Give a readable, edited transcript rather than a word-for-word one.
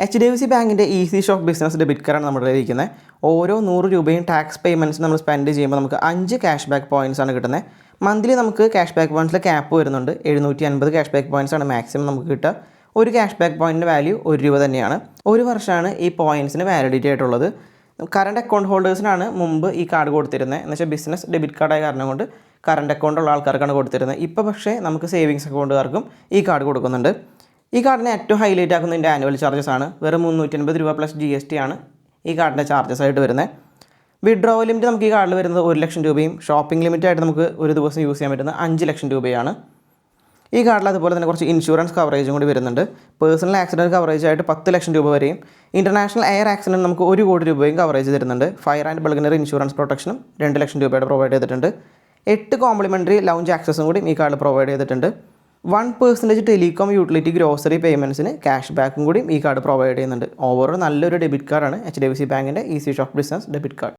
HDFC ബാങ്കിൻ്റെ easy shop business debit കാർഡാണ് നമ്മുടെ ഇരിക്കുന്നത്. ഓരോ 100 രൂപയും ടാക്സ് പേയ്മെൻറ്റ്സ് നമ്മൾ സ്പെൻഡ് ചെയ്യുമ്പോൾ നമുക്ക് 5 ക്യാഷ് ബാക്ക് പോയിൻറ്റ്സ് ആണ് കിട്ടുന്നത്. മന്ത്ലി നമുക്ക് ക്യാഷ് ബാക്ക് പോയിൻറ്റ്സിൽ ക്യാപ്പ് വരുന്നുണ്ട്. 750 ക്യാഷ് ബാക്ക് പോയിൻറ്റ്സ് ആണ് മാക്സിമം നമുക്ക് കിട്ടുക. ഒരു ക്യാഷ് ബാക്ക് പോയിൻറ്റിൻ്റെ വാല്യൂ 1 രൂപ തന്നെയാണ്. ഒരു വർഷമാണ് ഈ പോയിൻറ്റ്സിന് വാലിഡിറ്റി ആയിട്ടുള്ളത്. കറണ്ട് അക്കൗണ്ട് ഹോൾഡേഴ്സിനാണ് മുമ്പ് ഈ കാർഡ് കൊടുത്തിരുന്നത്. എന്ന് വെച്ചാൽ ബിസിനസ് ഡെബിറ്റ് കാർഡായ കാരണം കൊണ്ട് കറണ്ട് അക്കൗണ്ട് ഉള്ള ആൾക്കാർക്കാണ് കൊടുത്തിരുന്നത്. ഇപ്പോൾ പക്ഷേ നമുക്ക് സേവിങ്സ് അക്കൗണ്ടുകാർക്കും ഈ കാർഡ് കൊടുക്കുന്നുണ്ട്. ഈ കാർഡിനെ ഏറ്റവും ഹൈലൈറ്റ് ആക്കുന്നതിൻ്റെ ആനുവൽ ചാർജസ് ആണ്. വെറും 350 രൂപ പ്ലസ് GST ആണ് ഈ കാർഡിൻ്റെ ചാർജസ് ആയിട്ട് വരുന്നത്. വിഡ്രോവൽ ലിമിറ്റ് നമുക്ക് ഈ കാർഡിൽ വരുന്നത് 1 ലക്ഷം രൂപയും ഷോപ്പിംഗ് ലിമിറ്റ് ആയിട്ട് നമുക്ക് ഒരു ദിവസം യൂസ് ചെയ്യാൻ പറ്റുന്ന 5 ലക്ഷം രൂപയാണ്. ഈ കാർഡിൽ അതുപോലെ തന്നെ കുറച്ച് ഇൻഷുറൻസ് കവറേജും കൂടി വരുന്നുണ്ട്. പേഴ്സണൽ ആക്സിഡൻറ്റ് കവറേജ് ആയിട്ട് 10 ലക്ഷം രൂപ വരെയും ഇൻ്റർനാഷണൽ എയർ ആക്സിഡൻറ്റ് നമുക്ക് 1 കോടി രൂപയും കവറേജ് തരുന്നുണ്ട്. ഫയർ ആൻഡ് ബൾഗനറി ഇൻഷുറൻസ് പ്രൊട്ടക്ഷനും 2 ലക്ഷം രൂപയുടെ പ്രൊവൈഡ് ചെയ്തിട്ടുണ്ട്. 8 കോംപ്ലിമെൻ്ററി ലൗഞ്ച് ആക്സസും കൂടി ഈ കാർഡിൽ പ്രൊവൈഡ് ചെയ്തിട്ടുണ്ട്. 1% ടെലികോം യൂട്ടിലിറ്റി ഗ്രോസറി പേയ്മെൻറ്റ്സിന് ക്യാഷ് ബാക്കും കൂടി ഈ കാർഡ് പ്രൊവൈഡ് ചെയ്യുന്നുണ്ട്. ഓവറോൾ നല്ലൊരു ഡെബിറ്റ് കാർഡാണ് HDFC ബാങ്കിൻ്റെ easy shop business debit card.